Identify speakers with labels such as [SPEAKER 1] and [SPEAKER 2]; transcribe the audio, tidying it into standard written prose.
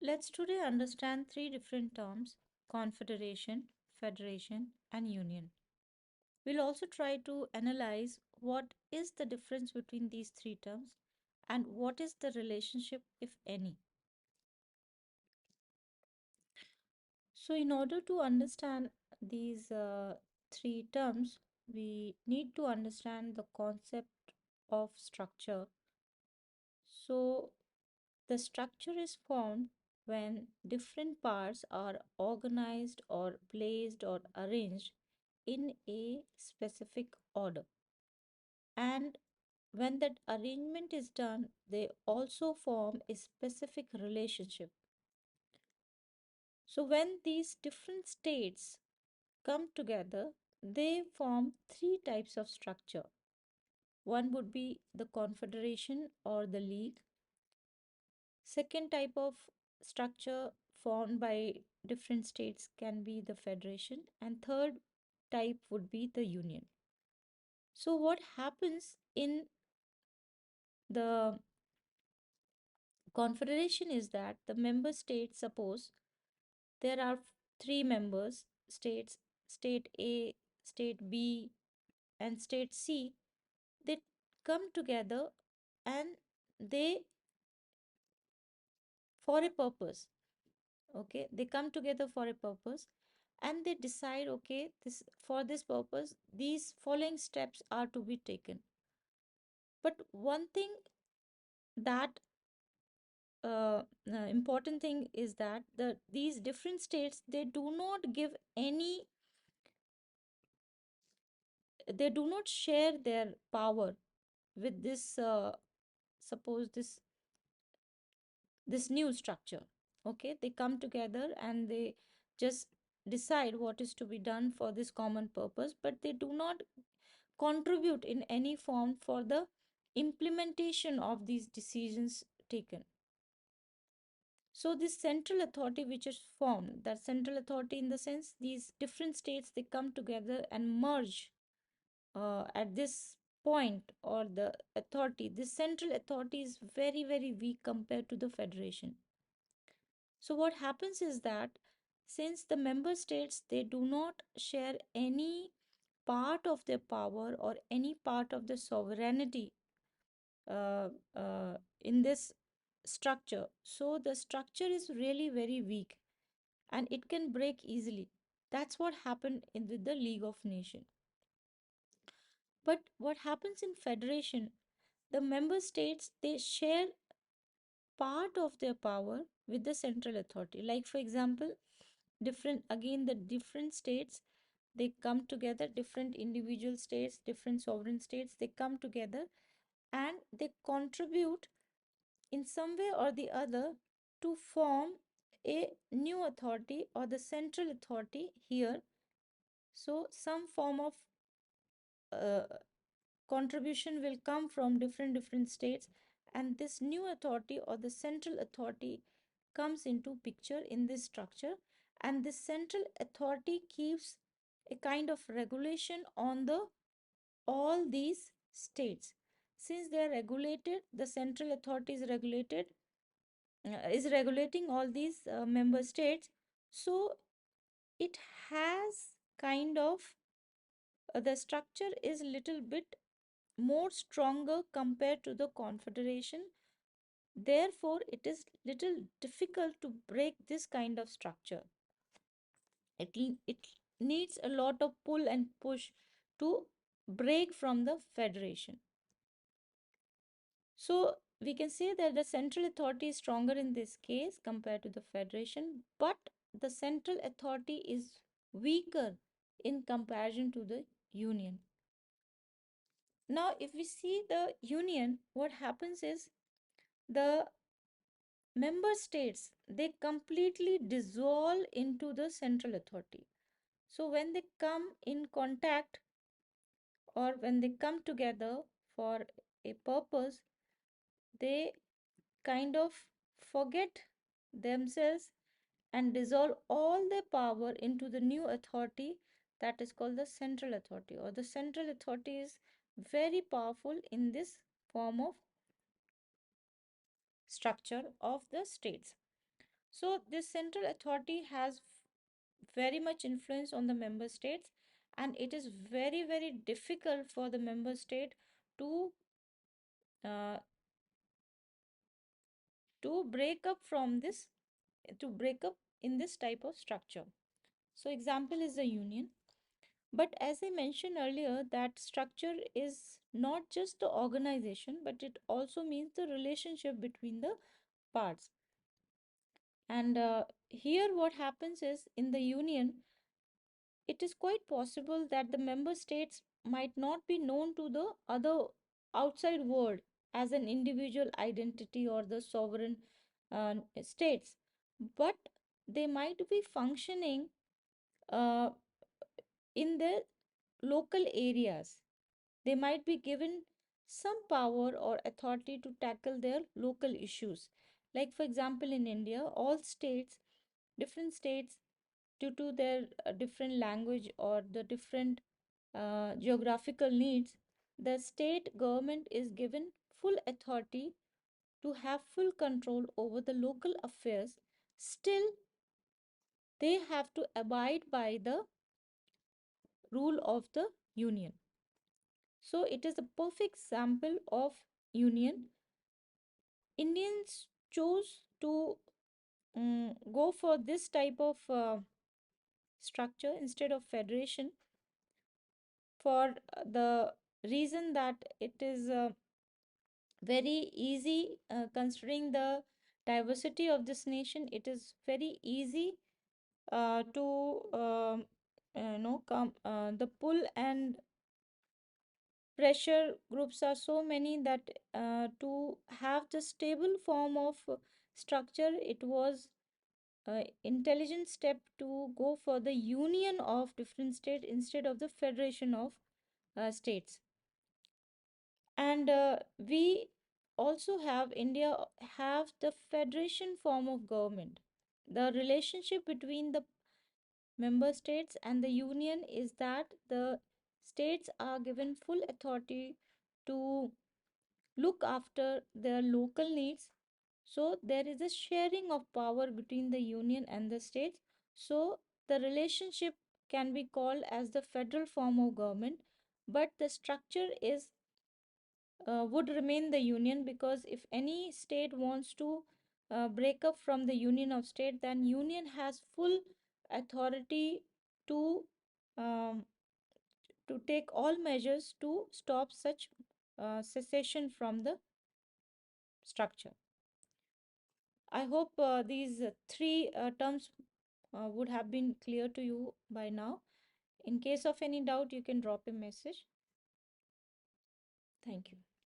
[SPEAKER 1] Let's today understand three different terms: confederation, federation, and union. We'll also try to analyze what is the difference between these three terms and what is the relationship, if any. So, in order to understand these three terms, we need to understand the concept of structure. So, the structure is formed when different parts are organized or placed or arranged in a specific order. And when that arrangement is done, they also form a specific relationship. So, when these different states come together, they form three types of structure. One would be the confederation or the league. Second type of structure formed by different states can be the federation, and third type would be the union. So, what happens in the confederation is that the member states, suppose there are three members states, state A, state B, and state C, they come together and they, for a purpose, okay, they come together for a purpose, and they decide, okay, this for this purpose these following steps are to be taken. But one thing that important thing is that these different states, they do not give any, they do not share their power with this suppose this new structure. Okay, they come together and they just decide what is to be done for this common purpose, but they do not contribute in any form for the implementation of these decisions taken. So this central authority which is formed, that central authority in the sense these different states, they come together and merge at this point, or the authority, this central authority is very very weak compared to the federation. So what happens is that since the member states, they do not share any part of their power or any part of the sovereignty uh, in this structure, so the structure is really very weak and it can break easily. That's what happened in with the League of Nations. But what happens in federation, the member states, they share part of their power with the central authority. Like for example, different, again the different states, they come together, different individual states, different sovereign states, they come together and they contribute in some way or the other to form a new authority or the central authority here. So some form of uh, contribution will come from different states, and this new authority or the central authority comes into picture in this structure, and this central authority keeps a kind of regulation on the all these states. Since they are regulated, the central authority is regulating all these member states, so it has kind of the structure is little bit more stronger compared to the confederation. Therefore it is little difficult to break this kind of structure. It needs a lot of pull and push to break from the federation. So we can say that the central authority is stronger in this case compared to the federation, but the central authority is weaker in comparison to the union. Now, if we see the union, what happens is the member states, they completely dissolve into the central authority. So when they come in contact or when they come together for a purpose, they kind of forget themselves and dissolve all their power into the new authority that is called the central authority, or the central authority is very powerful in this form of structure of the states. So this central authority has very much influence on the member states, and it is very, very difficult for the member state to uh, to break up from this, to break up in this type of structure. So example is the union. But as I mentioned earlier, that structure is not just the organization, but it also means the relationship between the parts. And here, what happens is in the union, it is quite possible that the member states might not be known to the other outside world as an individual identity or the sovereign states, but they might be functioning uh, in their local areas. They might be given some power or authority to tackle their local issues. Like, for example, in India, all states, different states, due to their different language or the different geographical needs, the state government is given full authority to have full control over the local affairs. Still, they have to abide by the rule of the union. So, it is a perfect example of union. Indians chose to go for this type of structure instead of federation for the reason that it is very easy, considering the diversity of this nation. It is very easy to come, the pull and pressure groups are so many that to have the stable form of structure, it was intelligent step to go for the union of different states instead of the federation of states. And we also have India have the federation form of government. The relationship between the member states and the union is that the states are given full authority to look after their local needs. So there is a sharing of power between the union and the states. So the relationship can be called as the federal form of government, but the structure is would remain the union, because if any state wants to break up from the union of state, then union has full authority to um, to take all measures to stop such secession from the structure. I hope these three terms would have been clear to you by now. In case of any doubt, you can drop a message. Thank you.